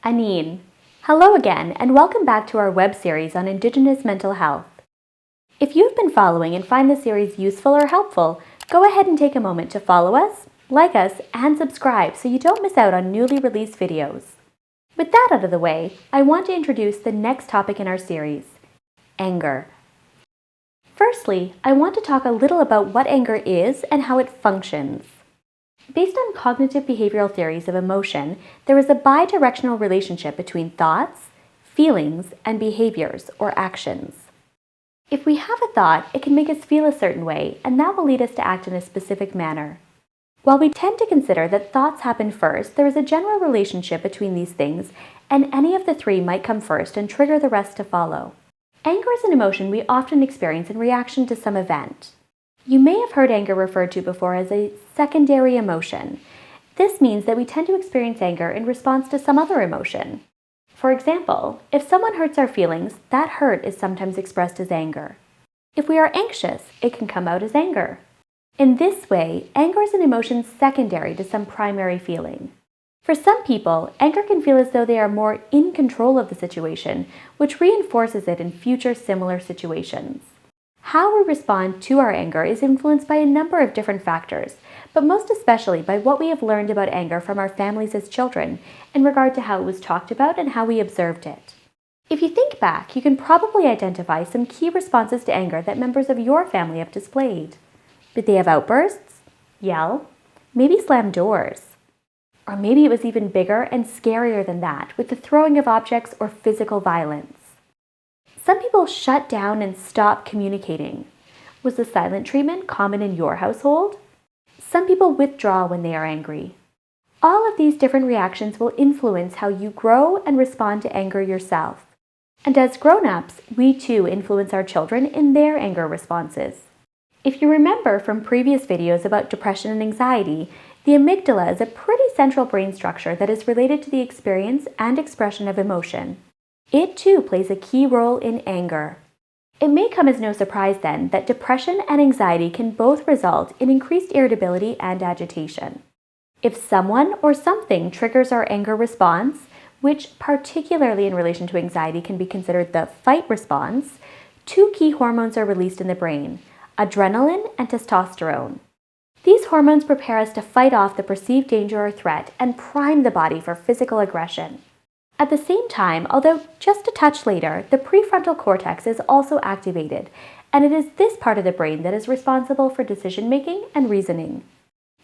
Aneen. Hello again, and welcome back to our web series on Indigenous mental health. If you've been following and find the series useful or helpful, go ahead and take a moment to follow us, like us, and subscribe so you don't miss out on newly released videos. With that out of the way, I want to introduce the next topic in our series, anger. Firstly, I want to talk a little about what anger is and how it functions. Based on cognitive behavioral theories of emotion, there is a bidirectional relationship between thoughts, feelings, and behaviors or actions. If we have a thought, it can make us feel a certain way, and that will lead us to act in a specific manner. While we tend to consider that thoughts happen first, there is a general relationship between these things, and any of the three might come first and trigger the rest to follow. Anger is an emotion we often experience in reaction to some event. You may have heard anger referred to before as a secondary emotion. This means that we tend to experience anger in response to some other emotion. For example, if someone hurts our feelings, that hurt is sometimes expressed as anger. If we are anxious, it can come out as anger. In this way, anger is an emotion secondary to some primary feeling. For some people, anger can feel as though they are more in control of the situation, which reinforces it in future similar situations. How we respond to our anger is influenced by a number of different factors, but most especially by what we have learned about anger from our families as children in regard to how it was talked about and how we observed it. If you think back, you can probably identify some key responses to anger that members of your family have displayed. Did they have outbursts? Yell? Maybe slam doors? Or maybe it was even bigger and scarier than that, with the throwing of objects or physical violence. Some people shut down and stop communicating. Was the silent treatment common in your household? Some people withdraw when they are angry. All of these different reactions will influence how you grow and respond to anger yourself. And as grown-ups, we too influence our children in their anger responses. If you remember from previous videos about depression and anxiety, the amygdala is a pretty central brain structure that is related to the experience and expression of emotion. It too plays a key role in anger. It may come as no surprise then that depression and anxiety can both result in increased irritability and agitation. If someone or something triggers our anger response, which particularly in relation to anxiety can be considered the fight response, two key hormones are released in the brain, adrenaline and testosterone. These hormones prepare us to fight off the perceived danger or threat and prime the body for physical aggression. At the same time, although just a touch later, the prefrontal cortex is also activated, and it is this part of the brain that is responsible for decision-making and reasoning.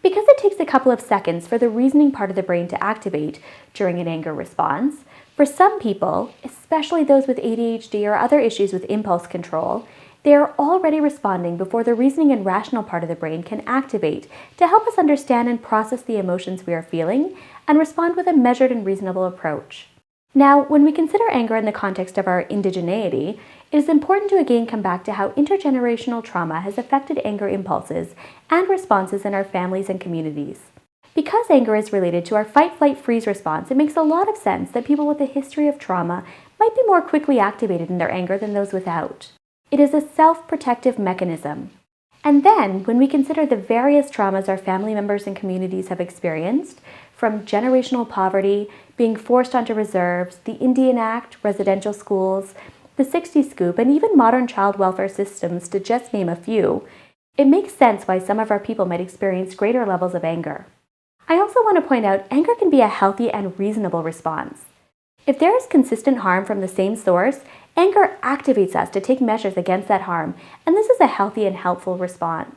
Because it takes a couple of seconds for the reasoning part of the brain to activate during an anger response, for some people, especially those with ADHD or other issues with impulse control, they are already responding before the reasoning and rational part of the brain can activate to help us understand and process the emotions we are feeling and respond with a measured and reasonable approach. Now, when we consider anger in the context of our indigeneity, it is important to again come back to how intergenerational trauma has affected anger impulses and responses in our families and communities. Because anger is related to our fight-flight-freeze response, it makes a lot of sense that people with a history of trauma might be more quickly activated in their anger than those without. It is a self-protective mechanism. And then, when we consider the various traumas our family members and communities have experienced, from generational poverty, being forced onto reserves, the Indian Act, residential schools, the 60s scoop, and even modern child welfare systems, to just name a few, it makes sense why some of our people might experience greater levels of anger. I also want to point out anger can be a healthy and reasonable response. If there is consistent harm from the same source, anger activates us to take measures against that harm, and this is a healthy and helpful response.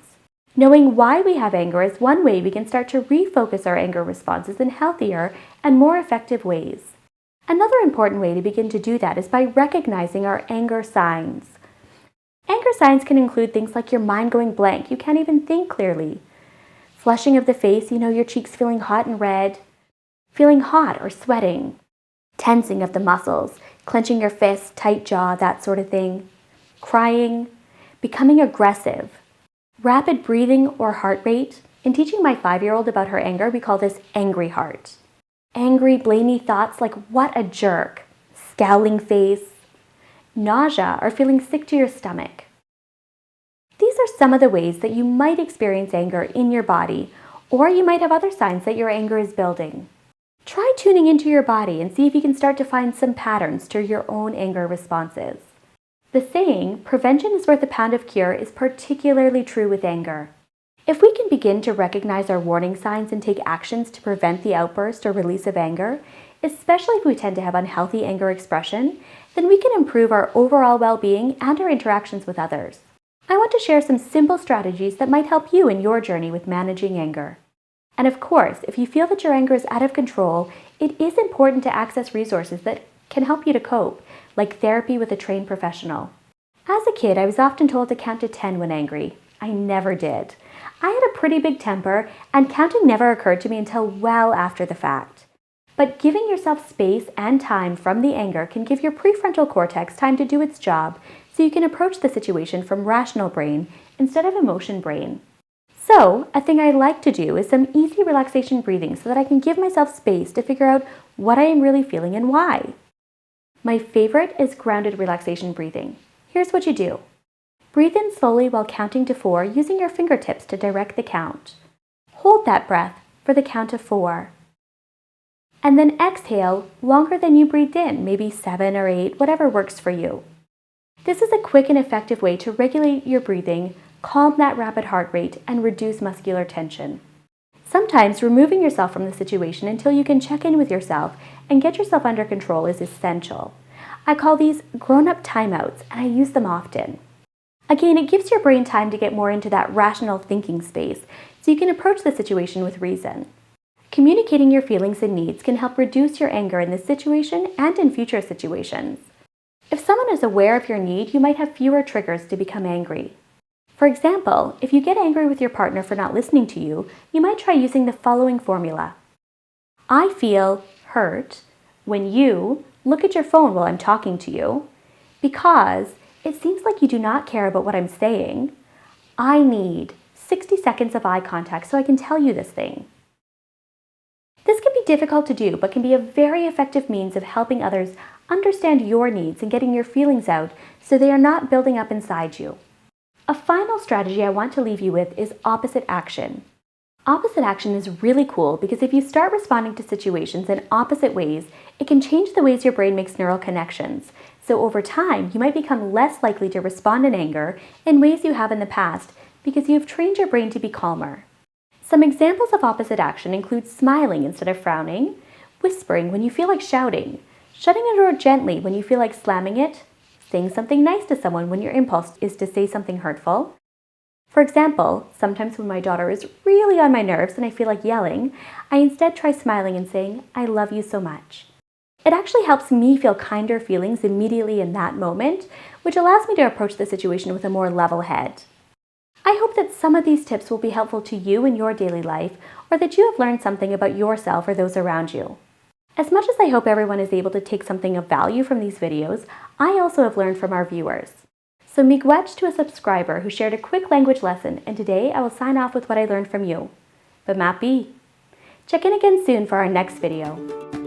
Knowing why we have anger is one way we can start to refocus our anger responses in healthier and more effective ways. Another important way to begin to do that is by recognizing our anger signs. Anger signs can include things like your mind going blank, you can't even think clearly, flushing of the face, your cheeks feeling hot and red, feeling hot or sweating, tensing of the muscles, clenching your fists, tight jaw, that sort of thing, crying, becoming aggressive, rapid breathing or heart rate. In teaching my 5-year-old about her anger, we call this angry heart. Angry, blamey thoughts like, what a jerk, scowling face, nausea or feeling sick to your stomach. These are some of the ways that you might experience anger in your body, or you might have other signs that your anger is building. Try tuning into your body and see if you can start to find some patterns to your own anger responses. The saying, "Prevention is worth a pound of cure," is particularly true with anger. If we can begin to recognize our warning signs and take actions to prevent the outburst or release of anger, especially if we tend to have unhealthy anger expression, then we can improve our overall well-being and our interactions with others. I want to share some simple strategies that might help you in your journey with managing anger. And of course, if you feel that your anger is out of control, it is important to access resources that can help you to cope, like therapy with a trained professional. As a kid, I was often told to count to 10 when angry. I never did. I had a pretty big temper, and counting never occurred to me until well after the fact. But giving yourself space and time from the anger can give your prefrontal cortex time to do its job, so you can approach the situation from rational brain instead of emotion brain. So, a thing I like to do is some easy relaxation breathing so that I can give myself space to figure out what I am really feeling and why. My favorite is grounded relaxation breathing. Here's what you do. Breathe in slowly while counting to 4 using your fingertips to direct the count. Hold that breath for the count of 4. And then exhale longer than you breathed in, maybe 7 or 8, whatever works for you. This is a quick and effective way to regulate your breathing, calm that rapid heart rate, and reduce muscular tension. Sometimes removing yourself from the situation until you can check in with yourself and get yourself under control is essential. I call these grown-up timeouts, and I use them often. Again, it gives your brain time to get more into that rational thinking space so you can approach the situation with reason. Communicating your feelings and needs can help reduce your anger in this situation and in future situations. If someone is aware of your need, you might have fewer triggers to become angry. For example, if you get angry with your partner for not listening to you, you might try using the following formula. I feel hurt when you look at your phone while I'm talking to you because it seems like you do not care about what I'm saying. I need 60 seconds of eye contact so I can tell you this thing. This can be difficult to do, but can be a very effective means of helping others understand your needs and getting your feelings out so they are not building up inside you. A final strategy I want to leave you with is opposite action. Opposite action is really cool because if you start responding to situations in opposite ways, it can change the ways your brain makes neural connections. So over time, you might become less likely to respond in anger in ways you have in the past because you've trained your brain to be calmer. Some examples of opposite action include smiling instead of frowning, whispering when you feel like shouting, shutting a door gently when you feel like slamming it, saying something nice to someone when your impulse is to say something hurtful. For example, sometimes when my daughter is really on my nerves and I feel like yelling, I instead try smiling and saying, "I love you so much." It actually helps me feel kinder feelings immediately in that moment, which allows me to approach the situation with a more level head. I hope that some of these tips will be helpful to you in your daily life, or that you have learned something about yourself or those around you. As much as I hope everyone is able to take something of value from these videos, I also have learned from our viewers. So miigwech to a subscriber who shared a quick language lesson, and today I will sign off with what I learned from you. Bamapi! Check in again soon for our next video.